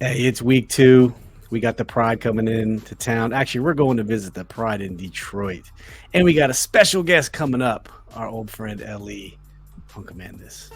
Hey, it's week 2. We got the Pride coming in to town. Actually, we're going to visit the Pride in Detroit. And we got a special guest coming up, our old friend Ellie on Commanders.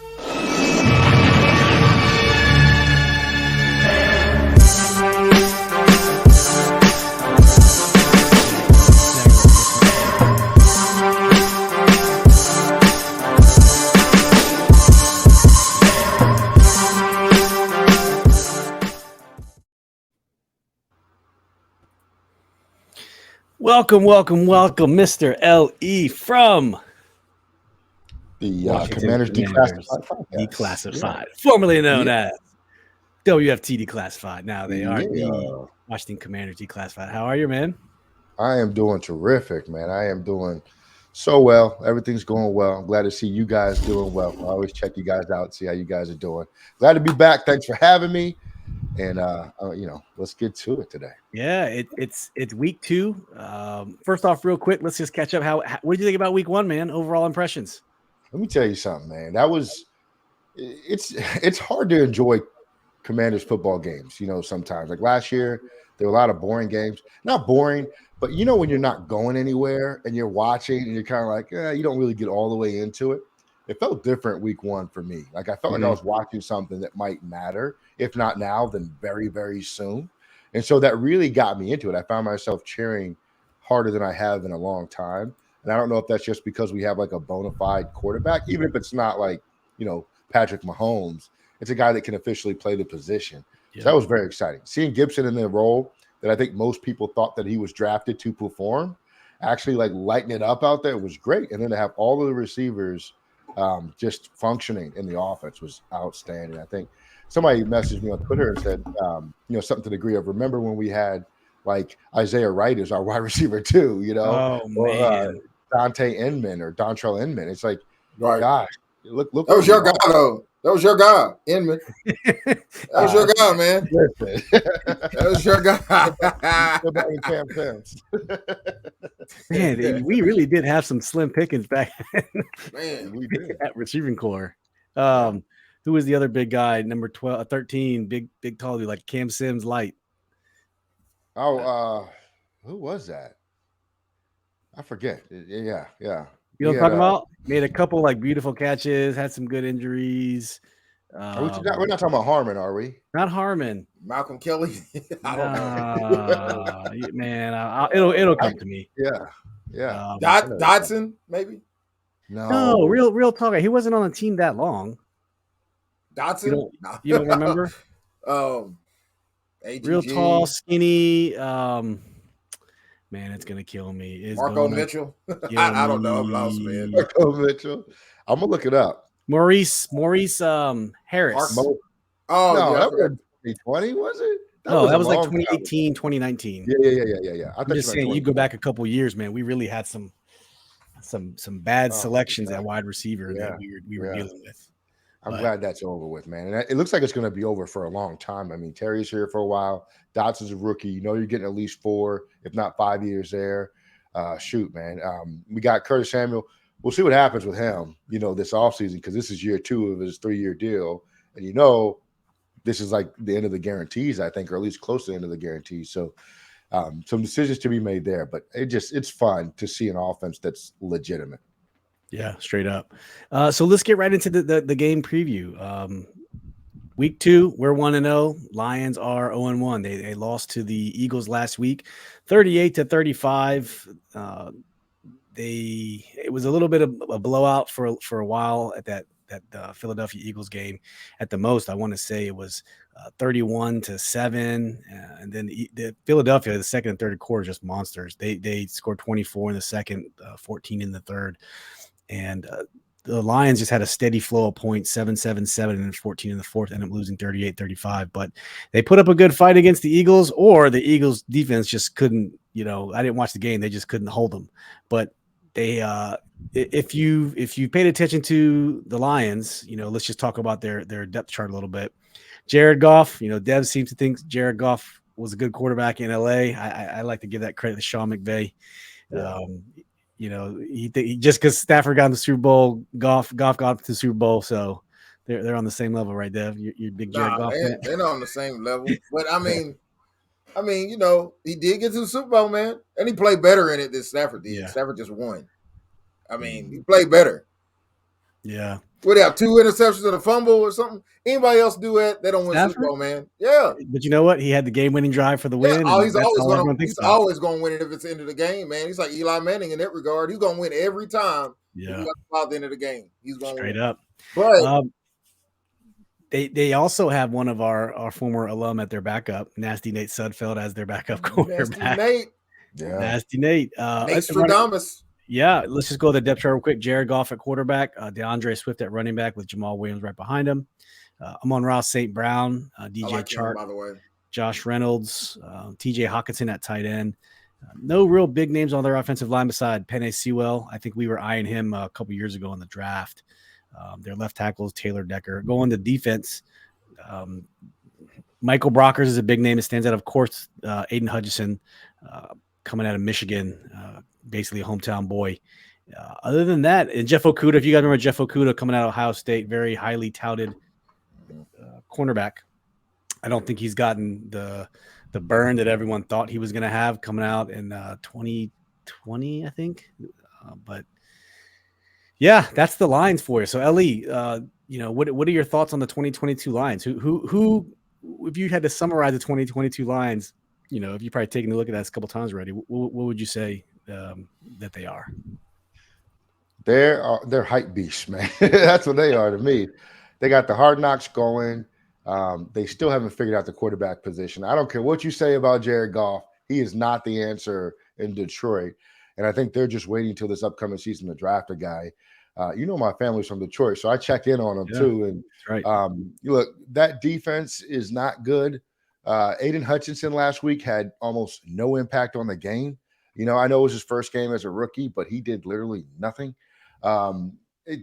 Welcome, Mr. L.E. from The Washington Commanders Commanders Declassified podcast. Declassified, formerly known Yeah. as WFT Declassified. Now they are the Yeah. Washington Commanders Declassified. How are you, man? I am doing terrific, man. I am doing so well. Everything's going well. I'm glad to see you guys doing well. I always check you guys out, see how you guys are doing. Glad to be back. Thanks for having me. And let's get to it today. Yeah, it's week 2. First off, real quick, let's just catch up. What did you think about week 1, man? Overall impressions? Let me tell you something, man. It's hard to enjoy Commanders football games, sometimes. Like last year, there were a lot of boring games. Not boring, but when you're not going anywhere and you're watching and you're kind of like, you don't really get all the way into it. It felt different week 1 for me. Like I felt like I was watching something that might matter, if not now, then very, very soon. And so that really got me into it. I found myself cheering harder than I have in a long time. And I don't know if that's just because we have like a bona fide quarterback, even if it's not like, Patrick Mahomes. It's a guy that can officially play the position. Yeah. So that was very exciting. Seeing Gibson in the role that I think most people thought that he was drafted to perform, actually like lighting it up out there was great. And then to have all of the receivers just functioning in the offense was outstanding. I think somebody messaged me on Twitter and said, something to the degree of, remember when we had like Isaiah Wright as our wide receiver too, Oh, man. Dante Inman or Dontrell Inman. It's like, Right. gosh, look. That was your guy, though. That was your guy, Inman. That was your guy, man. That was your guy. Man, we really did have some slim pickings back Man, we did. at receiving core. Who was the other big guy? Number 12, 13, big tall dude, like Cam Sims light. Oh, who was that? I forget. Yeah. You know what I'm talking about? Made a couple like beautiful catches, had some good injuries. We're not talking about Harmon, are we? Not Harmon. Malcolm Kelly. I don't know. Man, it'll come to me. Yeah. Dodson, maybe. No, real talk. He wasn't on the team that long. Dodson. You don't remember? AGG. Real tall, skinny. Man, it's gonna kill me. Marco Mitchell. I don't know. I'm lost, man. Marco Mitchell. I'm gonna look it up. Maurice Harris. No, that was 2020, was it? That was like 2018, 2019. Yeah. I'm just saying, you go back a couple years, man. We really had some bad selections at wide receiver that we were dealing with. I'm glad that's over with, man. And it looks like it's going to be over for a long time. I mean, Terry's here for a while. Dotson's a rookie. You're getting at least 4, if not 5 years there. Shoot, man. We got Curtis Samuel. We'll see what happens with him, this offseason, because this is year 2 of his 3-year deal. And this is like the end of the guarantees, I think, or at least close to the end of the guarantees. So some decisions to be made there. But it's fun to see an offense that's legitimate. Yeah, straight up. So let's get right into the game preview. Week 2, we're 1-0. Lions are 0-1. They lost to the Eagles last week, 38-35. It was a little bit of a blowout for a while at that Philadelphia Eagles game. At the most, I want to say it was 31-7, and then the Philadelphia, the second and third quarter, just monsters. They scored 24 in the second, 14 in the third. And the Lions just had a steady flow of points, 7-7-7, and 14 in the fourth, ended up losing 38-35. But they put up a good fight against the Eagles, or the Eagles defense just couldn't, I didn't watch the game. They just couldn't hold them. But they, if you paid attention to the Lions, let's just talk about their depth chart a little bit. Jared Goff, Dev seems to think Jared Goff was a good quarterback in LA. I like to give that credit to Sean McVay. Yeah. He just because Stafford got in the Super Bowl, Goff got to the Super Bowl, so They're on the same level, right, Dev? You're big Jared Nah, Goff fan. they're not on the same level. But I mean, he did get to the Super Bowl, man, and he played better in it than Stafford did. Yeah. Stafford just won. I mean, he played better. Yeah. Would they have 2 interceptions and a fumble or something? Anybody else do that? They don't win Stafford? Super Bowl, man. Yeah. But you know what? He had the game-winning drive for the win, Oh, and he's that's always all gonna everyone thinks he's about. always gonna win it if it's the end of the game, man. He's like Eli Manning in that regard. He's gonna win every time. Yeah. If he got the ball at the end of the game. He's gonna Straight win. up. But they also have one of our former alum at their backup, Nasty Nate Sudfeld, as their backup quarterback. Nasty Nate. Nate Stradamus. Yeah, let's just go to the depth chart real quick. Jared Goff at quarterback, DeAndre Swift at running back with Jamal Williams right behind him. Amon-Ra St. Brown, DJ like Chark, him, by the way. Josh Reynolds, TJ Hawkinson at tight end. No real big names on their offensive line beside Penei Sewell. I think we were eyeing him a couple years ago in the draft. Their left tackle is Taylor Decker. Going to defense, Michael Brockers is a big name that stands out. Of course, Aiden Hutchinson coming out of Michigan, basically a hometown boy. Other than that, and Jeff Okudah, if you guys remember Jeff Okudah coming out of Ohio State, very highly touted cornerback. I don't think he's gotten the burn that everyone thought he was going to have coming out in 2020, I think. But yeah, that's the lines for you. So Ellie, what are your thoughts on the 2022 lines? Who, if you had to summarize the 2022 lines, if you've probably taken a look at that a couple times already, what would you say that they are? They're hype beasts, man. That's what they are to me. They got the hard knocks going. They still haven't figured out the quarterback position. I don't care what you say about Jared Goff. He is not the answer in Detroit. And I think they're just waiting until this upcoming season to draft a guy. My family's from Detroit, so I check in on them too. And right. Look, that defense is not good. Aiden Hutchinson last week had almost no impact on the game. I know it was his first game as a rookie, but he did literally nothing.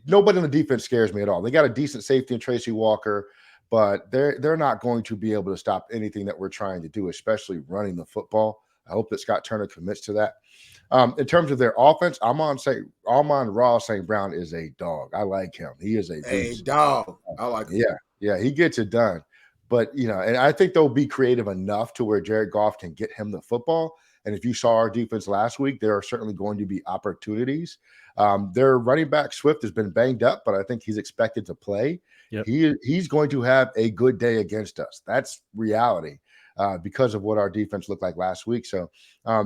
Nobody on the defense scares me at all. They got a decent safety in Tracy Walker, but they're not going to be able to stop anything that we're trying to do, especially running the football. I hope that Scott Turner commits to that. In terms of their offense, Amon-Ra St. Brown is a dog. I like him. He is a dog. I like him. Yeah, he gets it done. But, and I think they'll be creative enough to where Jared Goff can get him the football. And if you saw our defense last week, there are certainly going to be opportunities. Their running back Swift has been banged up, but I think he's expected to play. Yep. He's going to have a good day against us. That's reality because of what our defense looked like last week. So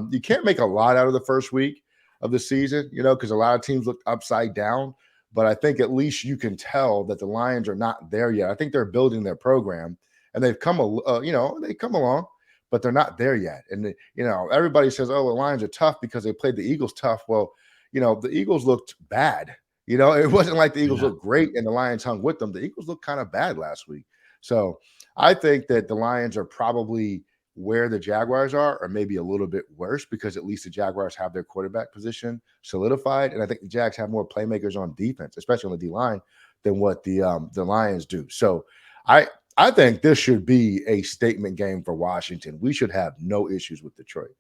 you can't make a lot out of the first week of the season, because a lot of teams looked upside down. But I think at least you can tell that the Lions are not there yet. I think they're building their program, and they've come along, but they're not there yet. And everybody says, "Oh, the Lions are tough because they played the Eagles tough." Well, the Eagles looked bad. It wasn't like the Eagles looked great and the Lions hung with them. The Eagles looked kind of bad last week. So I think that the Lions are probably where the Jaguars are, or maybe a little bit worse, because at least the Jaguars have their quarterback position solidified. And I think the Jags have more playmakers on defense, especially on the D-line, than what the Lions do. So I think this should be a statement game for Washington. We should have no issues with Detroit.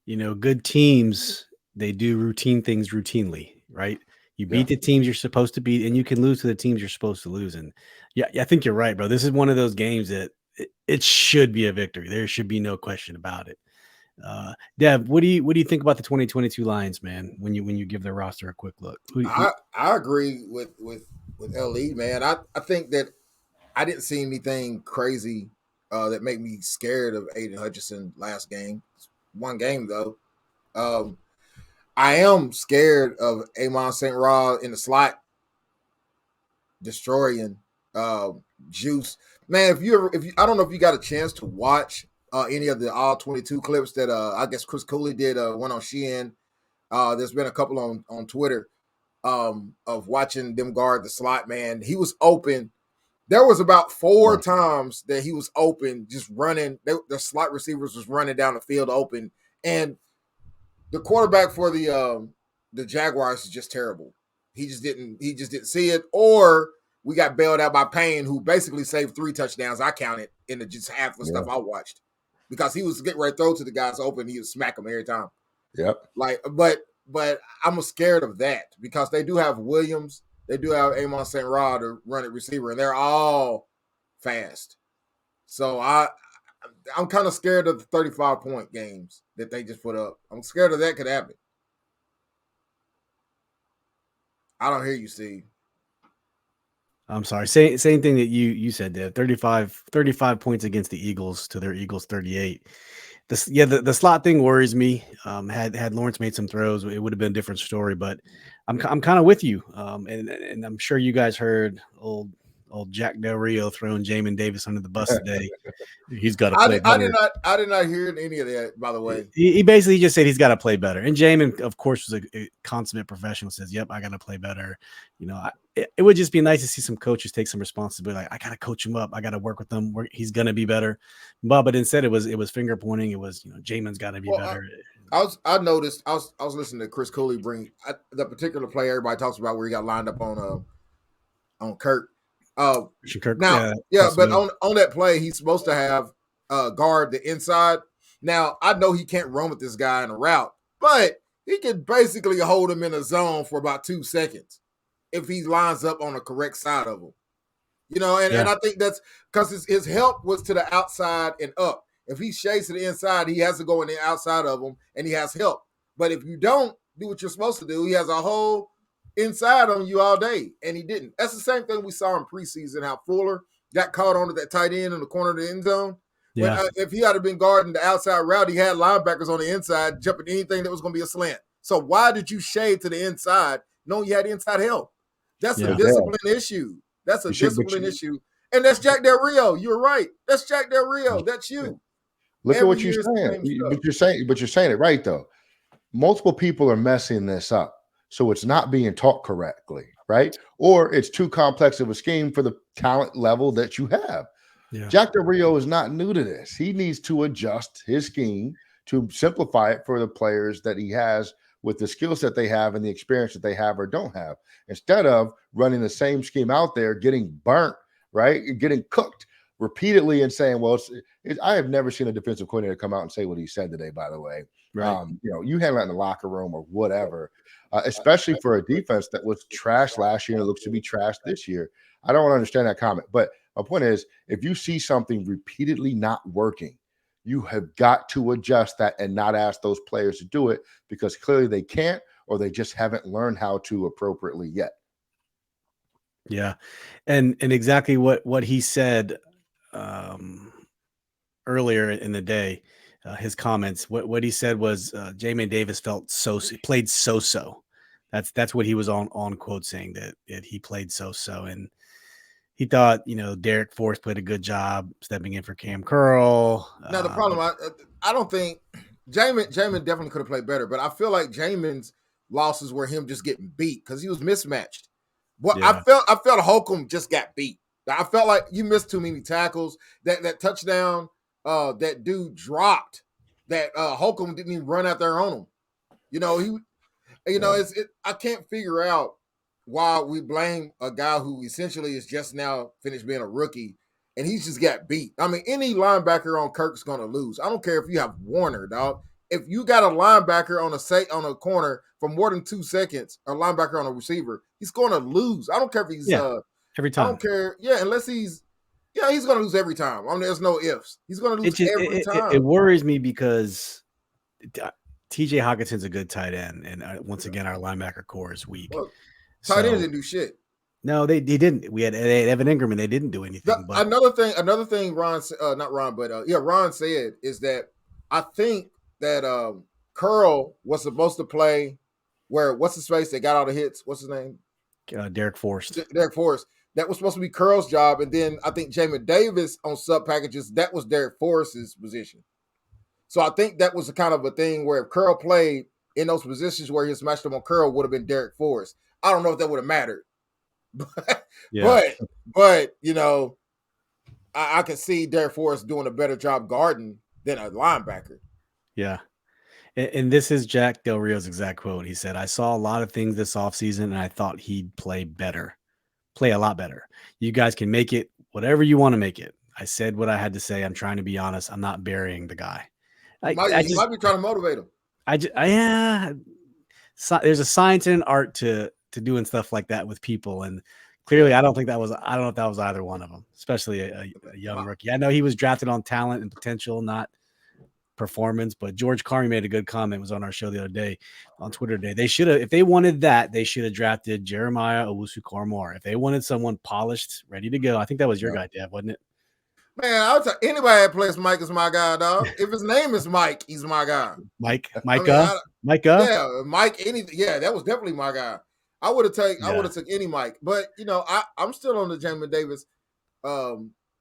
Good teams, they do routine things routinely, right? You beat the teams you're supposed to beat, and you can lose to the teams you're supposed to lose. And yeah, I think you're right, bro. This is one of those games that it should be a victory. There should be no question about it. Dev, what do you think about the 2022 Lions, man? When you give their roster a quick look, I agree with LE, man. I think that I didn't see anything crazy that made me scared of Aiden Hutchinson last game. One game though. I am scared of Amon St. Ra in the slot destroying Juice. Man, if you I don't know if you got a chance to watch any of the all 22 clips that I guess Chris Cooley did one on Sheehan. There's been a couple on Twitter of watching them guard the slot, man. He was open. There was about 4 times that he was open, just running. The slot receivers was running down the field open, and the quarterback for the Jaguars is just terrible. He just didn't see it, or we got bailed out by Payne, who basically saved 3 touchdowns. I counted in the just half of stuff I watched, because he was getting ready to throw to the guys open. He would smack them every time. Yep. But I'm scared of that, because they do have Williams. they do have Amon St. Rod to run at receiver, and they're all fast. So I'm kind of scared of the 35-point games that they just put up. I'm scared of that could happen. I don't hear you, Steve. I'm sorry. Same thing that you said, Dave. 35 points against the Eagles to their Eagles 38. The slot thing worries me. Had Lawrence made some throws, it would have been a different story. But I'm kind of with you. And I'm sure you guys heard old Jack Del Rio throwing Jamin Davis under the bus today. He's got to play better. I did not hear any of that, by the way. He basically just said he's got to play better. And Jamin, of course, was a consummate professional, says, yep, I got to play better. You know, it would just be nice to see some coaches take some responsibility. Like, I got to coach him up. I got to work with him. He's going to be better. But instead it was finger pointing. It was, Jamin's got to be better. I noticed, I was listening to Chris Cooley bring the particular play everybody talks about where he got lined up on Kirk. Kirk, now, but on that play, he's supposed to have guard the inside. Now, I know he can't run with this guy in a route, but he can basically hold him in a zone for about 2 seconds if he lines up on the correct side of him. And I think that's because his help was to the outside and up. If he shades to the inside, he has to go in the outside of him, and he has help. But if you don't do what you're supposed to do, he has a whole inside on you all day, and he didn't. That's the same thing we saw in preseason, how Fuller got caught onto that tight end in the corner of the end zone. Yeah. When, if he had been guarding the outside route, he had linebackers on the inside jumping anything that was going to be a slant. So why did you shade to the inside knowing you had inside help? That's a discipline issue. That's a discipline issue. And that's Jack Del Rio. You're right. That's Jack Del Rio. That's you. Look at what you're saying. But you're saying it right, though. Multiple people are messing this up. So it's not being taught correctly, right? Or it's too complex of a scheme for the talent level that you have. Yeah. Jack Del Rio is not new to this. He needs to adjust his scheme to simplify it for the players that he has with the skill set they have and the experience that they have or don't have, instead of running the same scheme out there, getting burnt, right? Getting cooked repeatedly and saying, well, I have never seen a defensive coordinator come out and say what he said today, by the way. Right. You handle it in the locker room or whatever, especially for a defense that was trashed last year and it looks to be trashed this year. I don't understand that comment. But my point is, if you see something repeatedly not working, you have got to adjust that and not ask those players to do it because clearly they can't or they just haven't learned how to appropriately yet. Yeah. And exactly what he said earlier in the day, his comments, what he said was Jamin Davis played so-so. That's what he was on quote saying, that he played so-so. And he thought, Derek Force played a good job stepping in for Cam Curl. Now, the problem, I don't think Jamin definitely could have played better, but I feel like Jamin's losses were him just getting beat because he was mismatched. But yeah. I felt Holcomb just got beat. I felt like you missed too many tackles. That touchdown, that dude dropped. That Holcomb didn't even run out there on him. I can't figure out why we blame a guy who essentially is just now finished being a rookie, and he's just got beat. I mean, any linebacker on Kirk's going to lose. I don't care if you have Warner, dog. If you got a linebacker on a corner for more than 2 seconds, a linebacker on a receiver, he's going to lose. I don't care if he's every time. I don't care. Yeah, unless he's going to lose every time. I mean, there's no ifs. He's going to lose every time. It worries me because TJ Hawkinson's a good tight end, and once again, our linebacker core is weak. Well, tight ends didn't do shit. No, they didn't. We had Evan Ingram, and they didn't do anything. But another thing, Ron said is that I think that Curl was supposed to play where what's his face that got all the hits. What's his name? Derek Forrest. Derek Forrest. That was supposed to be Curl's job, and then I think Jamin Davis on sub packages, that was Derek Forrest's position. So I think that was a kind of a thing where if Curl played in those positions where he was matched up on Curl, would have been Derek Forrest. I don't know if that would have mattered, but I can see Derek Forrest doing a better job guarding than a linebacker. Yeah. And this is Jack Del Rio's exact quote. He said, I saw a lot of things this offseason, and I thought he'd play a lot better. You guys can make it whatever you want to make it. I said what I had to say. I'm trying to be honest. I'm not burying the guy. You might be trying to motivate him. There's a science and an art to to doing stuff like that with people. And clearly, I don't know if that was either one of them, especially a young rookie. I know he was drafted on talent and potential, not performance, but George Carmi made a good comment. It was on our show the other day on Twitter today. They should have, if they wanted that, they should have drafted Jeremiah Owusu-Koramoah. If they wanted someone polished, ready to go, I think that was your guy, Dad, wasn't it? Man, I'll tell anybody that plays Mike is my guy, dog. If his name is Mike, he's my guy. Micah? Yeah, Mike. Yeah, that was definitely my guy. I would have took any Mike, but I'm still on the Jamin Davis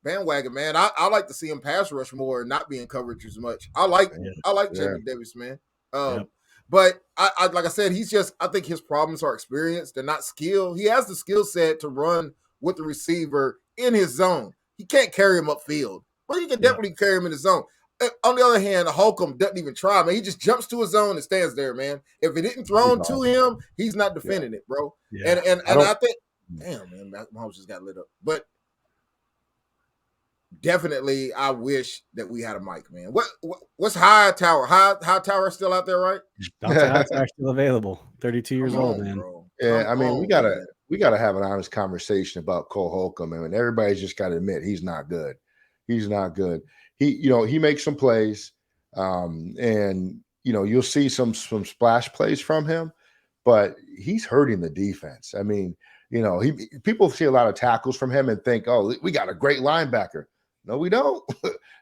bandwagon, man. I like to see him pass rush more and not be in coverage as much. I like Jamin Davis, man. But I like I said, I think his problems are experience. They're not skill. He has the skill set to run with the receiver in his zone. He can't carry him upfield, but he can definitely carry him in his zone. On the other hand, Holcomb doesn't even try, man. He just jumps to his zone and stands there, man. If it didn't thrown to him, he's not defending it, bro. Yeah. And I think, damn, man, Mahomes just got lit up. But definitely, I wish that we had a Mike, man. What's Hightower? Hightower still out there, right? Hightower still available. 32 years old, man. Bro. Yeah, I mean, we gotta have an honest conversation about Cole Holcomb. I mean, everybody's just got to admit he's not good. He's not good. He makes some plays, and you'll see some splash plays from him, but he's hurting the defense. I mean, people see a lot of tackles from him and think, oh, we got a great linebacker. No, we don't.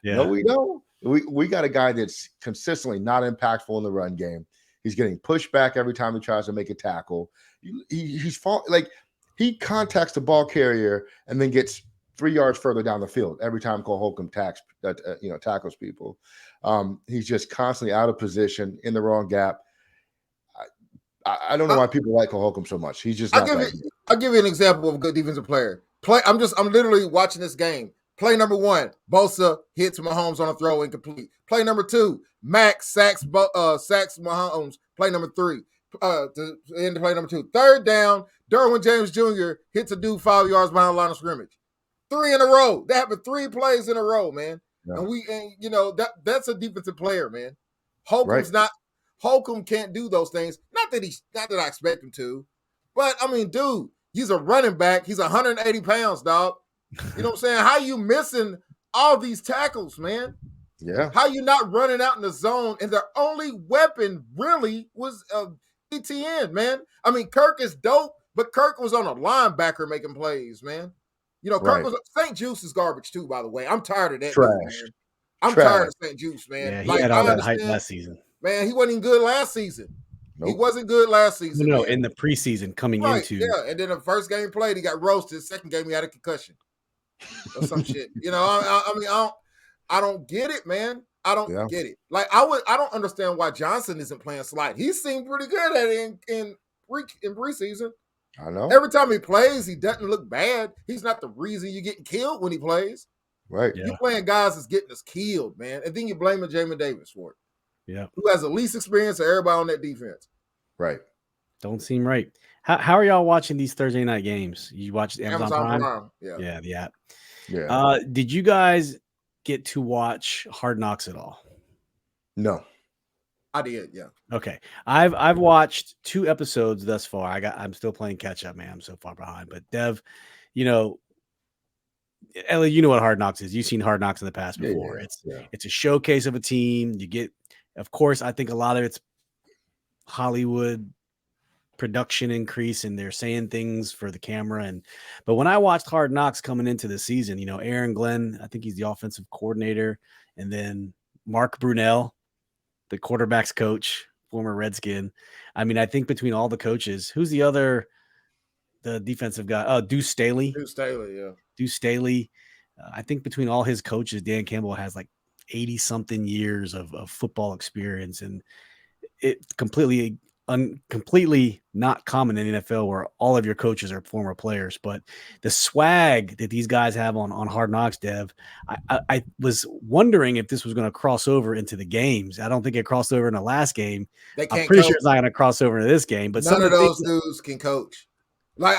No, we don't. We got a guy that's consistently not impactful in the run game. He's getting pushed back every time he tries to make a tackle. He's like he contacts the ball carrier and then gets 3 yards further down the field every time Cole Holcomb tackles people. He's just constantly out of position in the wrong gap. I don't know why people like Cole Holcomb so much. He's just. I'll give you an example of a good defensive player. I'm literally watching this game. Play number 1, Bosa hits Mahomes on a throw incomplete. Play number 2, Max sacks Mahomes. Play number 3, to end play number 2. Third down, Derwin James Jr. hits a dude 5 yards behind the line of scrimmage. 3 in a row. That happened 3 plays in a row, man. Yeah. And that's a defensive player, man. Holcomb can't do those things. Not that I expect him to, but I mean, dude, he's a running back. He's 180 pounds, dog. You know what I'm saying? How you missing all these tackles, man? Yeah. How you not running out in the zone? And their only weapon really was ETN, man. I mean, Kirk is dope, but Kirk was on a linebacker making plays, man. Kirk was St. Juice is garbage too, by the way. I'm tired of that. Trash. Dude, man. I'm tired of St. Juice, man. Yeah, he had all that hype last season. Man, he wasn't even good last season. Nope. He wasn't good last season. No, in the preseason coming into. Yeah, and then the first game played, he got roasted. Second game, he had a concussion. Or some shit. I don't get it, man. I don't get it. Like I don't understand why Johnson isn't playing slide. He seemed pretty good at it in preseason. I know. Every time he plays, he doesn't look bad. He's not the reason you're getting killed when he plays. Right. Yeah. You're playing guys that's getting us killed, man. And then you're blaming Jamin Davis for it. Yeah. Who has the least experience of everybody on that defense. Right. Don't seem right. How are y'all watching these Thursday night games? You watch Amazon Prime? Yeah, the app. Yeah. Did you guys get to watch Hard Knocks at all? No. I did, yeah. Okay. I've watched 2 episodes thus far. I'm still playing catch up, man. I'm so far behind. But Dev, Ellie, you know what Hard Knocks is. You've seen Hard Knocks in the past before. It's a showcase of a team. You get, of course, I think a lot of it's Hollywood production increase, and they're saying things for the camera. But when I watched Hard Knocks coming into the season, Aaron Glenn, I think he's the offensive coordinator, and then Mark Brunell, the quarterback's coach, former Redskin. I mean, I think between all the coaches, who's the defensive guy? Oh, Deuce Staley. Deuce Staley. I think between all his coaches, Dan Campbell has like 80-something years of football experience, and it completely not common in the NFL where all of your coaches are former players. But the swag that these guys have on Hard Knocks, Dev, I was wondering if this was going to cross over into the games. I don't think it crossed over in the last game. I'm pretty sure it's not going to cross over into this game. But none of those dudes can coach. Like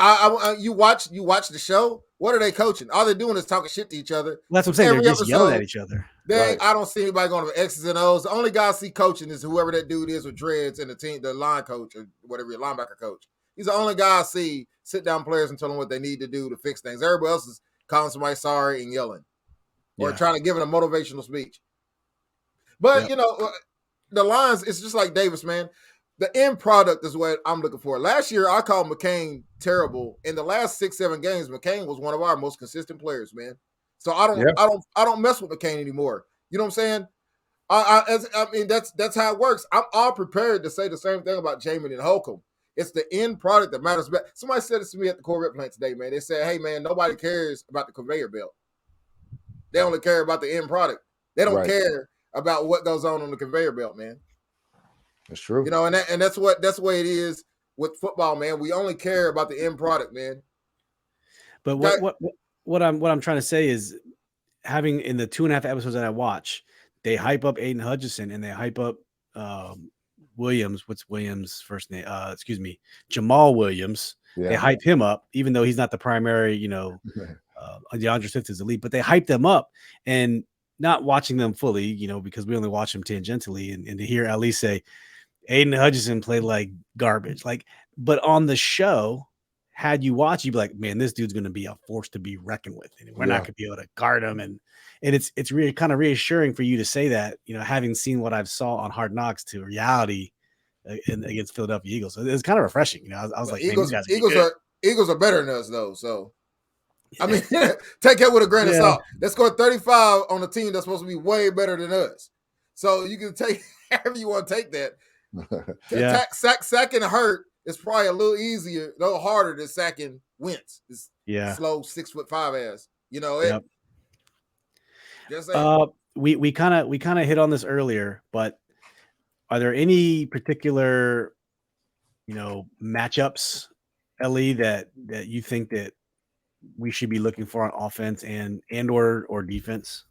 you watch the show. What are they coaching? All they're doing is talking shit to each other. Well, that's what I'm saying. They're just yelling at each other. I don't see anybody going to X's and O's. The only guy I see coaching is whoever that dude is with dreads and the line coach or whatever, your linebacker coach. He's the only guy I see sit down players and tell them what they need to do to fix things. Everybody else is calling somebody sorry and yelling or trying to give it a motivational speech. But, the Lions, it's just like Davis, man. The end product is what I'm looking for. Last year, I called McCain terrible. In the last 6-7 games, McCain was one of our most consistent players, man. So I don't mess with McCain anymore. You know what I'm saying? I mean, that's how it works. I'm all prepared to say the same thing about Jamin and Holcomb. It's the end product that matters. Somebody said this to me at the Corvette plant today, man. They said, hey, man, nobody cares about the conveyor belt. They only care about the end product. They don't care about what goes on the conveyor belt, man. That's true. And that's the way it is with football, man. We only care about the end product, man. But what I'm trying to say is, having in the 2.5 episodes that I watch, they hype up Aiden Hutchinson and they hype up Williams. What's Williams' first name? Jamal Williams. Yeah. They hype him up, even though he's not the primary. DeAndre Swift is elite, but they hype them up. And not watching them fully, because we only watch them tangentially, and to hear Ali say Aiden Hutchinson played like garbage, but on the show, had you watch, you'd be like, man, this dude's going to be a force to be reckoned with, and we're not going to be able to guard him. And it's really kind of reassuring for you to say that, having seen what I've saw on Hard Knocks to reality against Philadelphia Eagles. So it was kind of refreshing. I was like, Eagles are better than us though. So I mean, take it with a grain of salt. They scored 35 on a team that's supposed to be way better than us. So you can take however you want to take that. Sacking hurt is probably a little easier, a little harder than sacking Wentz. It's slow 6'5" ass. Just we kind of hit on this earlier, but are there any particular matchups, Ellie, that you think that we should be looking for on offense and or defense?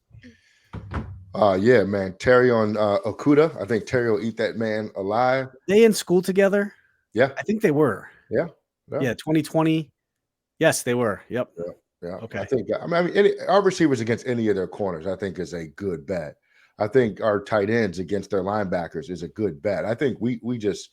Yeah, man. Terry on Okuda. I think Terry will eat that man alive. They in school together? Yeah. I think they were. Yeah. 2020. Yes, they were. Yep. Yeah. Okay. I think our receivers against any of their corners, I think, is a good bet. I think our tight ends against their linebackers is a good bet. I think we just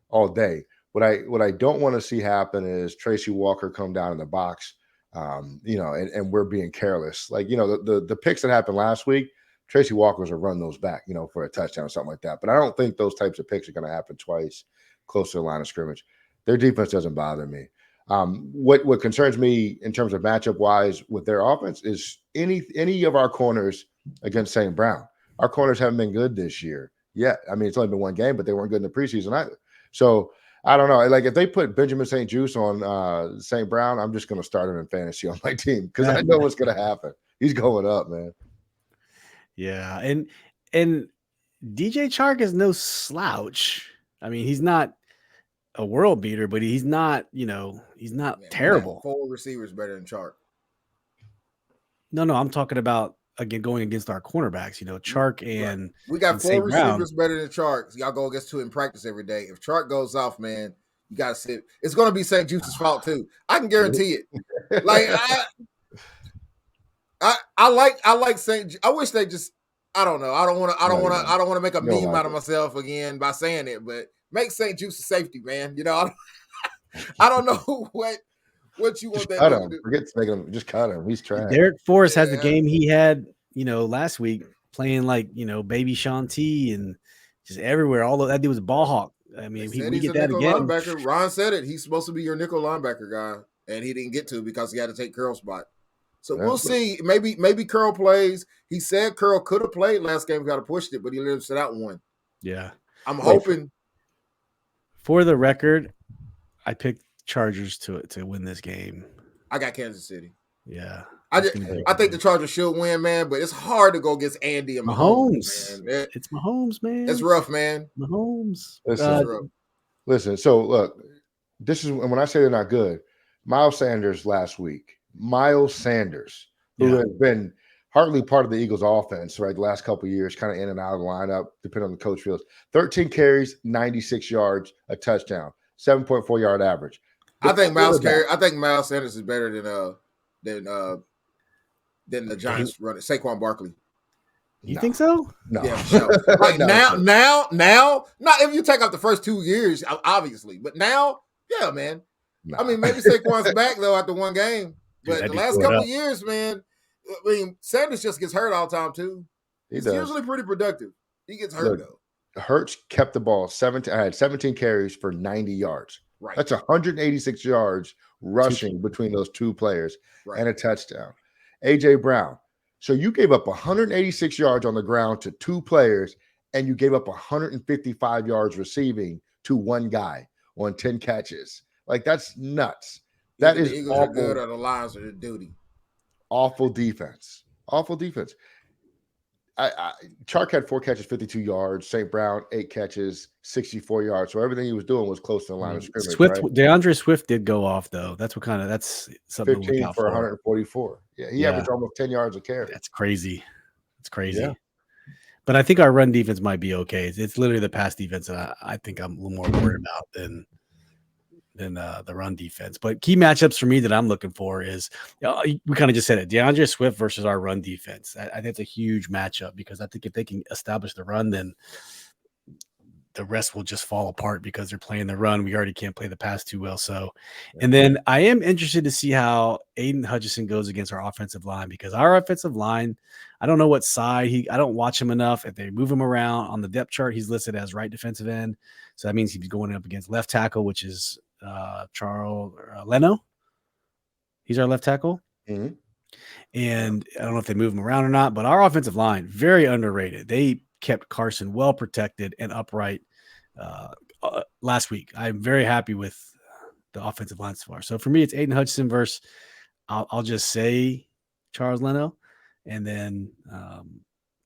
all day. What I don't want to see happen is Tracy Walker come down in the box. And we're being careless. Like, the picks that happened last week, Tracy Walker's will run those back, for a touchdown or something like that. But I don't think those types of picks are going to happen twice close to the line of scrimmage. Their defense doesn't bother me. What concerns me in terms of matchup wise with their offense is any of our corners against St. Brown. Our corners haven't been good this year yet. I mean, it's only been one game, but they weren't good in the preseason either. So I don't know. Like, if they put Benjamin St. Juice on St. Brown, I'm just going to start him in fantasy on my team because I know what's going to happen. He's going up, man. Yeah, and DJ Chark is no slouch. I mean, he's not a world beater, but he's not, he's not terrible. 4 receivers better than Chark. No, I'm talking about going against our cornerbacks. Chark and we got 4 receivers better than Chark. Y'all go against 2 in practice every day. If Chark goes off, man, you got to sit. It's going to be St. Juice's fault too. I can guarantee it. Like I like St. I wish they just. I don't know. I don't want to make a meme out of myself again by saying it, but make St. Juice a safety, man. I don't know what you want that cut to him. do. Forget making him. Just cut him. He's trash. Derek Forrest has the game he had, last week, playing like baby Sean T and just everywhere. All of that dude was a ball hawk. I mean, we get that again. Linebacker. Ron said it. He's supposed to be your nickel linebacker guy, and he didn't get to because he had to take Curl's spot. So we'll see. Maybe Curl plays. He said Curl could have played last game. Got to push it, but he let him sit out one. Yeah, I'm hoping. For the record, I picked Chargers to win this game. I got Kansas City. Yeah, I think the Chargers should win, man. But it's hard to go against Andy and Mahomes. Man. It's Mahomes, man. It's rough, man. Mahomes. Listen. So look, this is when I say they're not good. Miles Sanders last week. Miles Sanders, who has been hardly part of the Eagles offense, right? The last couple of years, kind of in and out of the lineup, depending on the coach feels. 13 carries, 96 yards, a touchdown, 7.4 yard average. I think Miles Sanders is better than the Giants running Saquon Barkley. You think so? No. Yeah, for sure. Like now, not if you take out the first 2 years, obviously, but now Yeah, man. Nah. I mean, maybe Saquon's back though after one game, but Dude, the last couple of years, man, I mean, Sanders just gets hurt all the time too. He's usually pretty productive. He gets hurt though. Hurts kept the ball 17. I had 17 carries for 90 yards. Right. That's 186 yards rushing between those two players and a touchdown. AJ Brown. So you gave up 186 yards on the ground to two players, and you gave up 155 yards receiving to one guy on 10 catches. Like, that's nuts. That is the Eagles awful. Are good, or the Lions are the duty. Awful defense. Awful defense. Chark had 4 catches, 52 yards. St. Brown, 8 catches, 64 yards. So everything he was doing was close to the line of scrimmage. DeAndre Swift did go off though. That's something 15 to look out for 144. Yeah, he averaged almost 10 yards a carry. That's crazy. It's crazy. Yeah. But I think our run defense might be okay. It's literally the pass defense that I think I'm a little more worried about than the run defense. But key matchups for me that I'm looking for is, we kind of just said it, DeAndre Swift versus our run defense. I think it's a huge matchup because I think if they can establish the run, then the rest will just fall apart because they're playing the run. We already can't play the pass too well. So, and then I am interested to see how Aiden Hutchinson goes against our offensive line, because our offensive line, I don't know what side I don't watch him enough. If they move him around on the depth chart, he's listed as right defensive end. So that means he's going up against left tackle, which is Charles Leno. He's our left tackle. Mm-hmm. And I don't know if they move him around or not, but our offensive line, very underrated. They kept Carson well protected and upright last week. I'm very happy with the offensive line so far. So for me, it's Aiden Hutchinson versus, I'll just say Charles Leno, and then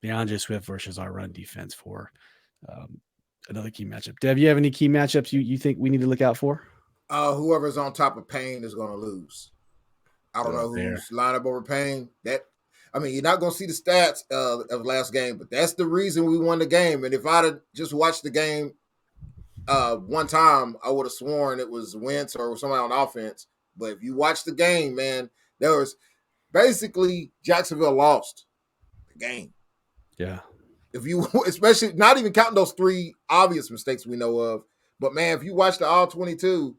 DeAndre Swift versus our run defense for another key matchup. Dev, you have any key matchups you think we need to look out for? Whoever's on top of Payne is going to lose. I don't know who's lined up over Payne. You're not going to see the stats of last game, but that's the reason we won the game. And if I'd have just watched the game one time, I would have sworn it was Wentz or somebody on offense. But if you watch the game, man, there was basically Jacksonville lost the game. Yeah. If you, especially not even counting those 3 obvious mistakes we know of, but man, if you watch the all 22,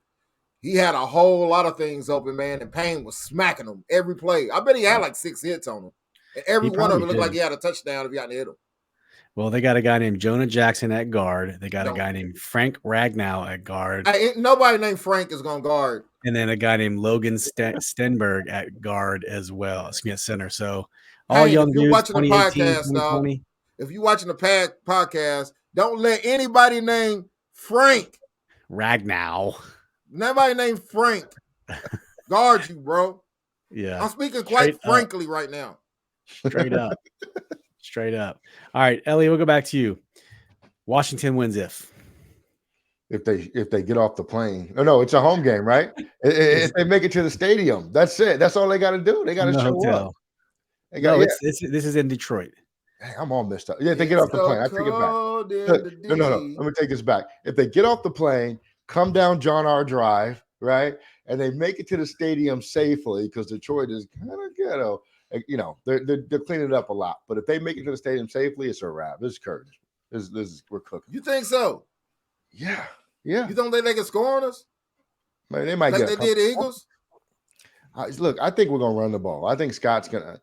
he had a whole lot of things open, man, and Payne was smacking them every play. I bet he had like 6 hits on him. And every one of them looked like he had a touchdown if he hadn't hit him. Well, they got a guy named Jonah Jackson at guard. They got a guy named Frank Ragnow at guard. Nobody named Frank is going to guard. And then a guy named Logan Stenberg at guard as well. Excuse me, at center. So all young dudes, watching the podcast, dog, if you're watching the podcast, don't let anybody named Frank Ragnow. Nobody named Frank guard you, bro. Yeah. I'm speaking quite frankly right now. Straight up. Straight up. All right, Ellie, we'll go back to you. Washington wins if they get off the plane. No, it's a home game, right? If they make it to the stadium, that's it. That's all they got to do. They got to show up. This is in Detroit. Hey, I'm all messed up. Yeah, if they get off the plane, I take it back. No. Let me take this back. If they get off the plane, come down John R. Drive, right, and they make it to the stadium safely, because Detroit is kind of ghetto. They're cleaning it up a lot. But if they make it to the stadium safely, it's a wrap. This is Curtis. We're cooking. You think so? Yeah. You don't think they can score on us? Man, they might like they did the Eagles. Look, I think we're gonna run the ball. I think Scott's gonna.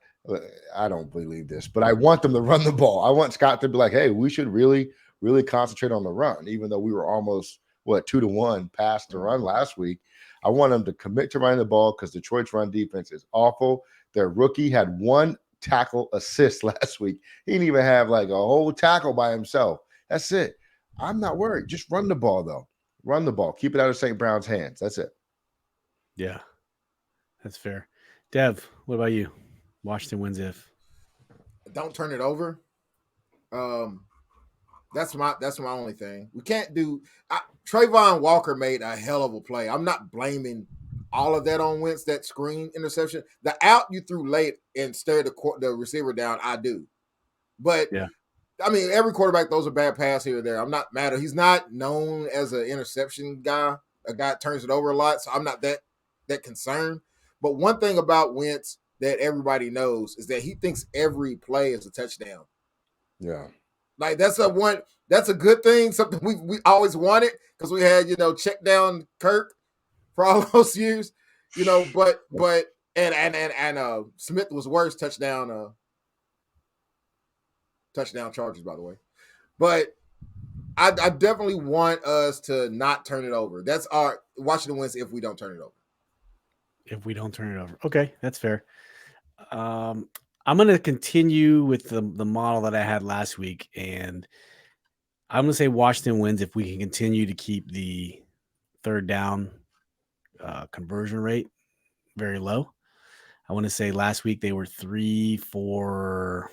I don't believe this, but I want them to run the ball. I want Scott to be like, "Hey, we should really, really concentrate on the run." Even though we were almost 2-1 past the run last week, I want them to commit to running the ball, because Detroit's run defense is awful. Their rookie had 1 tackle assist last week. He didn't even have like a whole tackle by himself. That's it. I'm not worried. Just run the ball, though. Run the ball. Keep it out of St. Brown's hands. That's it. Yeah, that's fair. Dev, what about you? Washington wins if. Don't turn it over. That's my only thing. We can't do. Trayvon Walker made a hell of a play. I'm not blaming all of that on Wentz, that screen interception. The out you threw late and stared the receiver down, I do. But yeah. I mean, every quarterback throws a bad pass here or there. I'm not mad at. He's not known as an interception guy. A guy turns it over a lot, so I'm not that concerned. But one thing about Wentz that everybody knows is that he thinks every play is a touchdown. Yeah. Like that's a good thing, something we always wanted, because we had, check down Kirk. for all those years, but Smith was worse touchdown charges, by the way. But I definitely want us to not turn it over. That's our Washington wins if we don't turn it over. If we don't turn it over. Okay, that's fair. I'm going to continue with the model that I had last week, and I'm going to say Washington wins if we can continue to keep the third down conversion rate very low. I want to say last week they were 3 for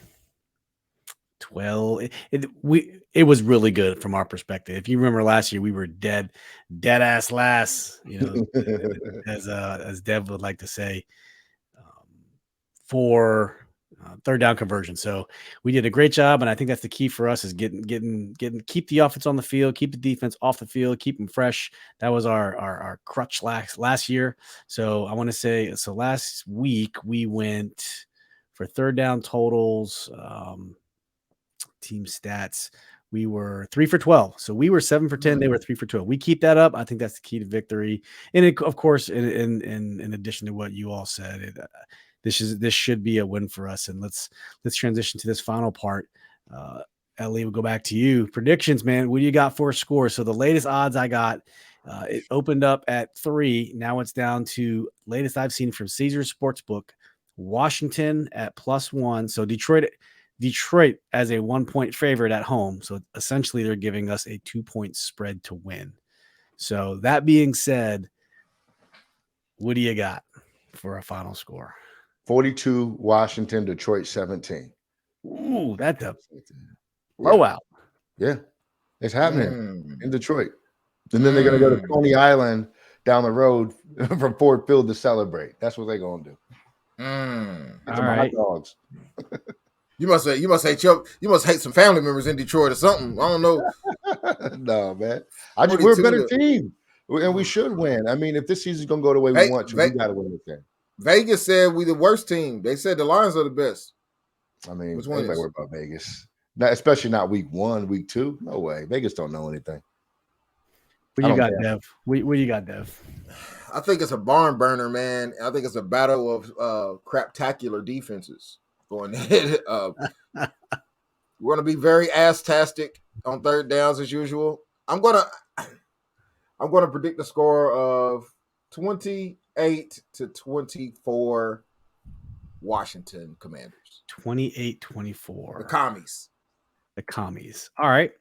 12. It was really good from our perspective. If you remember last year, we were dead ass last, as Dev would like to say, for third down conversion. So we did a great job, and I think that's the key for us is getting keep the offense on the field, keep the defense off the field, keep them fresh. That was our crutch last year. So I want to say, so last week we went for third down totals, team stats. We were 3 for 12. So we were 7 for 10. They were 3 for 12. We keep that up. I think that's the key to victory. And it, of course, in addition to what you all said, this should be a win for us. And let's transition to this final part. Ellie, we'll go back to you. Predictions, man. What do you got for a score? So the latest odds I got, it opened up at 3. Now it's down to latest I've seen from Caesars Sportsbook. Washington at +1. So Detroit as a 1-point favorite at home. So essentially they're giving us a 2-point spread to win. So that being said, what do you got for a final score? 42 Washington, Detroit 17. Ooh, that's a blowout. Yeah, it's happening in Detroit. And then they're going to go to Coney Island down the road from Ford Field to celebrate. That's what they're going to do. Get some hot dogs. You must hate some family members in Detroit or something. I don't know. No, man. We're a better team, and we should win. I mean, if this season's going to go the way we want to, we got to win this game. Vegas said we the worst team. They said the Lions are the best. I mean, anybody worry about Vegas? Not, especially not week 1, week 2. No way. Vegas don't know anything. What you got, Dev? What you got, Dev? I think it's a barn burner, man. I think it's a battle of craptacular defenses going ahead. We're gonna be very ass-tastic on third downs as usual. I'm gonna predict the score of 28-24 Washington Commanders. 28-24. The commies. All right.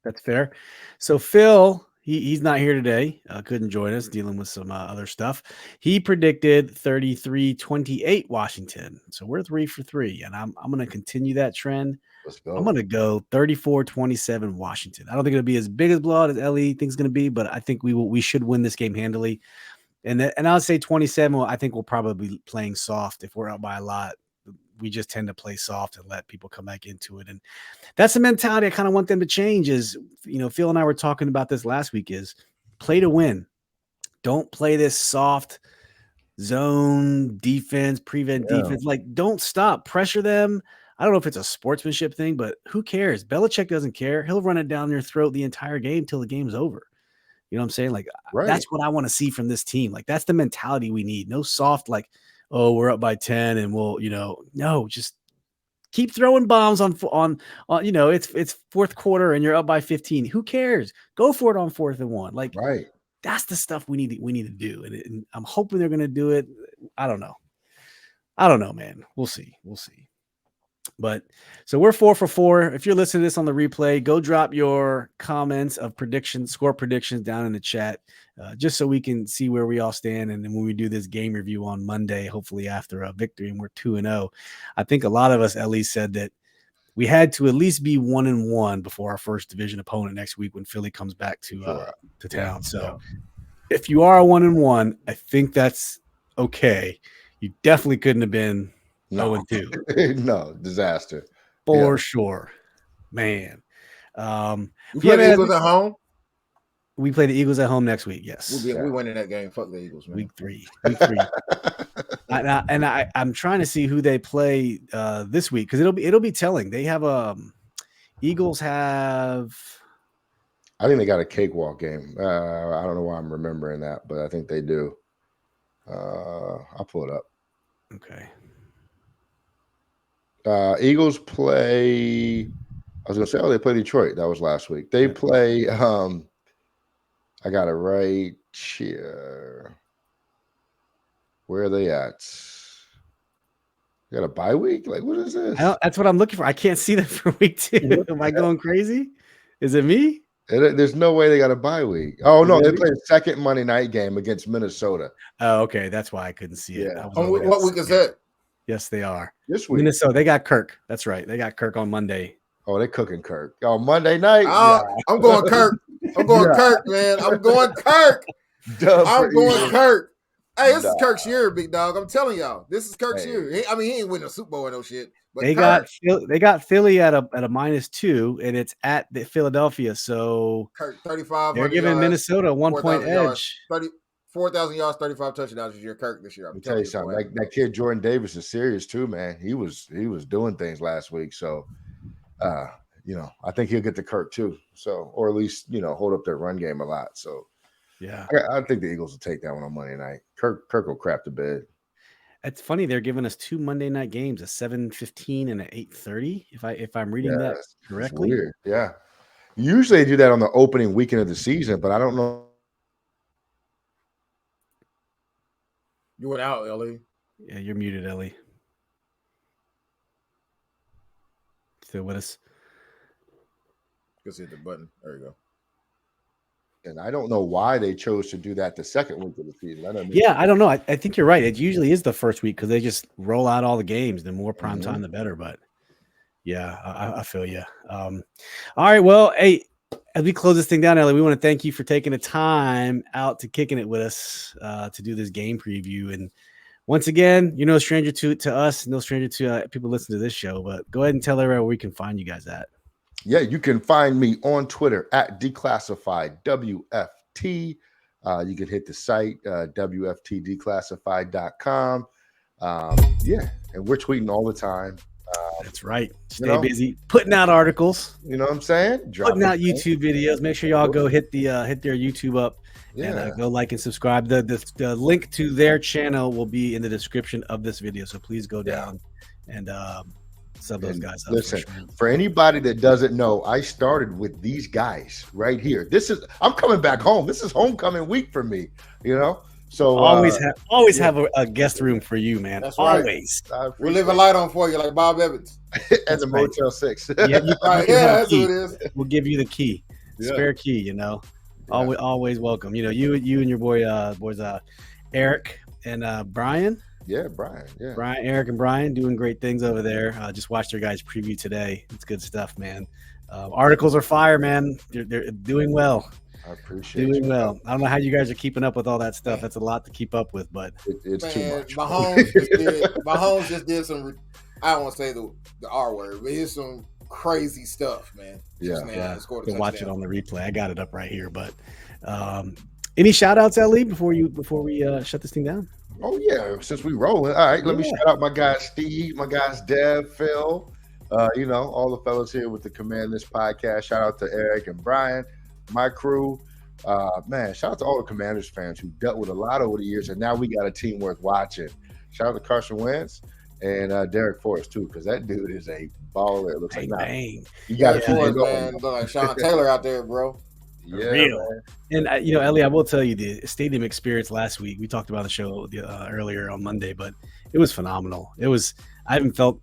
That's fair. So Phil, he's not here today. Couldn't join us, dealing with some other stuff. He predicted 33-28 Washington. So we're 3 for 3, and I'm going to continue that trend. Let's go. I'm going to go 34-27 Washington. I don't think it'll be as big as blowout as Ellie thinks it's going to be, but I think we should win this game handily. And I'll say 27. I think we'll probably be playing soft if we're out by a lot. We just tend to play soft and let people come back into it. And that's the mentality I kind of want them to change is, Phil and I were talking about this last week, is play to win. Don't play this soft zone defense, prevent defense. Like, don't stop. Pressure them. I don't know if it's a sportsmanship thing, but who cares? Belichick doesn't care. He'll run it down their throat the entire game till the game's over. You know what I'm saying? Like, That's what I want to see from this team. Like, that's the mentality we need. No soft, like, oh, we're up by 10 and we'll, no, just keep throwing bombs on, it's fourth quarter and you're up by 15. Who cares? Go for it on 4th and 1. Like, that's the stuff we need to do. And I'm hoping they're going to do it. I don't know, man. We'll see. But so we're 4 for 4. If you're listening to this on the replay, go drop your comments of score predictions down in the chat, just so we can see where we all stand. And then when we do this game review on Monday, hopefully after a victory and we're 2-0, I think a lot of us at least said that we had to at least be 1-1 before our first division opponent next week when Philly comes back to town. So if you are a 1-1, I think that's okay. You definitely couldn't have been 0-2. No, disaster. For sure. Man. You play the Eagles at home? We play the Eagles at home next week, yes. We're winning that game. Fuck the Eagles, man. Week 3. I'm trying to see who they play this week, because it'll be telling. They have Eagles have I think they got a cakewalk game. I don't know why I'm remembering that, but I think they do. I'll pull it up. Okay. Eagles play. I was gonna say, they play Detroit. That was last week. They play. I got it right here. Where are they at? You got a bye week? Like, what is this? That's what I'm looking for. I can't see that for week 2. Am I going crazy? Is it me? There's no way they got a bye week. Oh, no, they played a second Monday night game against Minnesota. Oh, okay. That's why I couldn't see it. Yeah. What week is that? Yes, they are. This week. Minnesota. They got Kirk. That's right. They got Kirk on Monday. Oh, they're cooking Kirk. Oh, Monday night? I'm going Kirk. I'm going Kirk, man. I'm going Kirk. I'm going Kirk. Hey, this is Kirk's year, big dog. I'm telling y'all, this is Kirk's year. He ain't winning a Super Bowl or no shit. But they got Philly at a -2, and it's at the Philadelphia. So Kirk 35. They're giving Minnesota a 1-point edge. 4,000 yards, 35 touchdowns this year. Kirk this year. I'll tell you something. That kid Jordan Davis is serious too, man. He was doing things last week. So, I think he'll get to Kirk too. So, or at least hold up their run game a lot. So. Yeah, I think the Eagles will take that one on Monday night. Kirk will crap the bed. It's funny they're giving us 2 Monday night games, a 7:15 and an 8:30. If I'm reading that correctly, weird. Yeah, usually they do that on the opening weekend of the season, but I don't know. You went out, Ellie. Yeah, you're muted, Ellie. Still with us? Just hit the button. There you go. And I don't know why they chose to do that the second week of the season. I don't know. I think you're right. It usually is the first week because they just roll out all the games. The more prime time, the better. But yeah, I feel you. All right. Well, hey, as we close this thing down, Ellie, we want to thank you for taking the time out to kicking it with us to do this game preview. And once again, you're no stranger to us, no stranger to people listening to this show. But go ahead and tell everyone where we can find you guys at. Yeah, you can find me on Twitter at Declassified WFT. You can hit the site, WFTDeclassified.com. And we're tweeting all the time. That's right. Stay busy putting out articles. You know what I'm saying? Putting out YouTube videos. Make sure y'all go hit their YouTube up and go like and subscribe. The link to their channel will be in the description of this video. So please go down and sub those guys up. Listen, for anybody that doesn't know, I started with these guys right here. I'm coming back home. This is homecoming week for me, So always have a guest room for you, man. That's always. Right. We'll leave a light on for you like Bob Evans. At the Motel 6. That's what it is. We'll give you the key. Spare key, Always welcome. You and your boys Eric and Brian. Yeah, Brian. Yeah. Brian, Eric, and Brian doing great things over there. Just watched their guys' preview today. It's good stuff, man. Articles are fire, man. They're doing well. I appreciate doing well. I don't know how you guys are keeping up with all that stuff. That's a lot to keep up with, but it's too much. Mahomes just did some. I don't want to say the R word, but here's some crazy stuff, man. To watch it on the replay. I got it up right here, but any shout outs, Ellie, before we shut this thing down? Oh yeah, since we rolling. All right, let me shout out my guys Steve, my guys Dev, Phil, all the fellas here with the Commanders podcast. Shout out to Eric and Brian, my crew. Man, shout out to all the Commanders fans who dealt with a lot over the years, and now we got a team worth watching. Shout out to Carson Wentz and Derek Forrest too, because that dude is a baller. It looks like you got to keep it going. Look like Sean Taylor out there, bro. Yeah, real. And Ellie, I will tell you the stadium experience last week. We talked about the show earlier on Monday, but it was phenomenal. I haven't felt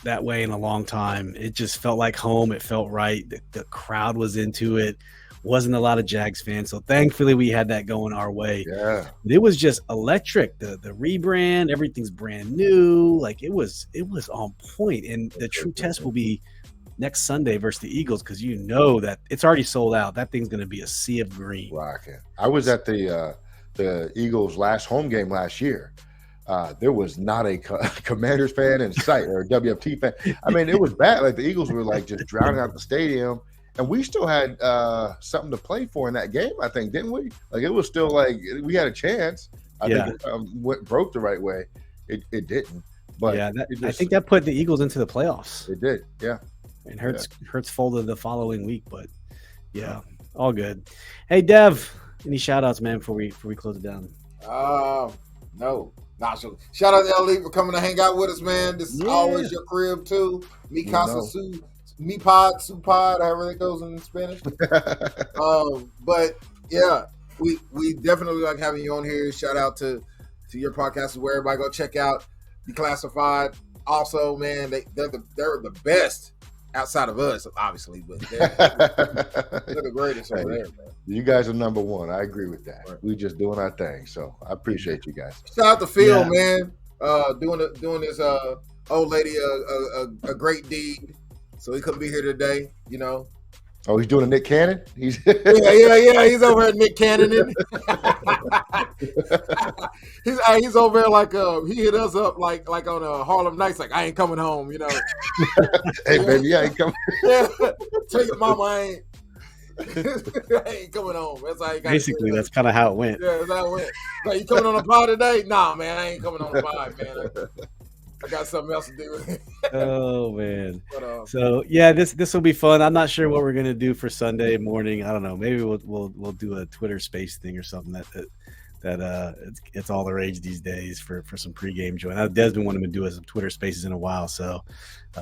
that way in a long time. It just felt like home. It felt right. The crowd was into it. Wasn't a lot of Jags fans, so thankfully we had that going our way. Yeah, it was just electric. The rebrand, everything's brand new. Like it was on point. And the true test will be next Sunday versus the Eagles, because that it's already sold out. That thing's going to be a sea of green. Rocking. I was at the Eagles' last home game last year. There was not a Commanders fan in sight or a WFT fan. I mean, it was bad. Like the Eagles were like just drowning out the stadium, and we still had something to play for in that game. I think, didn't we? Like it was still like we had a chance. I think it broke the right way. It didn't. But I think that put the Eagles into the playoffs. It did. Yeah. And Hurts folded the following week, but Yeah, all good. Hey, Dev, any shout outs, man, before we close it down? No. Nah, so shout out to LE for coming to hang out with us, man. This is always your crib too. Mi casa su, mi pod, su pod, however it goes in Spanish. But yeah, we definitely like having you on here. Shout out to your podcast where everybody go check out Declassified. Also, man, they're the best outside of us, obviously, but they're the greatest over there, man. You guys are number one. I agree with that. Right. We're just doing our thing, so I appreciate you guys. Shout out to Phil, man, doing this old lady a great deed. So he couldn't be here today, you know. Oh, he's doing a Nick Cannon? Yeah. He's over at Nick Cannon. he's over there like he hit us up like on Harlem Nights, like I ain't coming home, you know. Hey baby, I ain't coming. Tell your mama I ain't coming home. That's how basically that's kind of how it went. Yeah, that's how it went. Like, you coming on the pod today? Nah, man, I ain't coming on the pod, man. I got something else to do. Oh man. But, so yeah, this will be fun. I'm not sure what we're gonna do for Sunday morning. I don't know. Maybe we'll do a Twitter Space thing or something that it's all the rage these days for some pregame join. Desmond wanted to do some Twitter Spaces in a while. So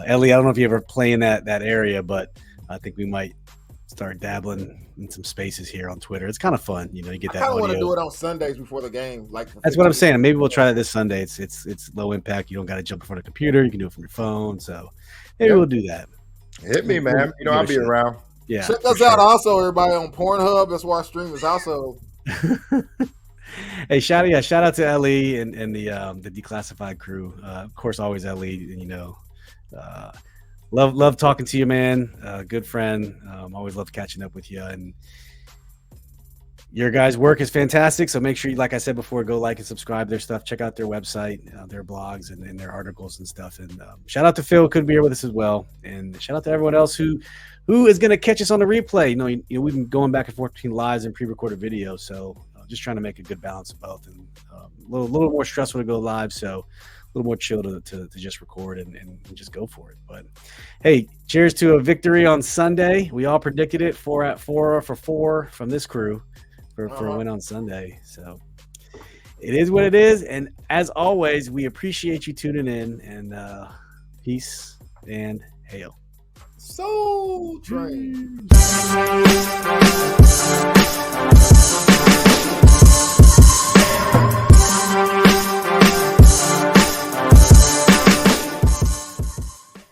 Ellie, I don't know if you ever play in that area, but I think we might start dabbling in some spaces here on Twitter. It's kind of fun, you know. You get that. I want to do it on Sundays before the game. Like that's what I'm saying. Maybe we'll try that this Sunday. It's low impact. You don't got to jump in front of a computer. You can do it from your phone. So maybe we'll do that. Hit me, man. You know, I'll be around. Yeah. Check us out also, everybody, on Pornhub. That's why our stream is also. Hey, shout out to LE and the Declassified crew. Of course, always LE, and you know. Love talking to you, man. Good friend. Always love catching up with you. And your guys' work is fantastic. So make sure you, like I said before, go like and subscribe to their stuff. Check out their website, their blogs, and their articles and stuff. And shout out to Phil, who could be here with us as well. And shout out to everyone else who is going to catch us on the replay. You know, we've been going back and forth between lives and pre-recorded videos. So just trying to make a good balance of both. And a little more stressful to go live. So a little more chill to just record and just go for it. But hey, cheers to a victory on Sunday. We all predicted it 4 for 4 from this crew for a win on Sunday. So it is what it is. And as always, we appreciate you tuning in, and peace and hail. Soul Train.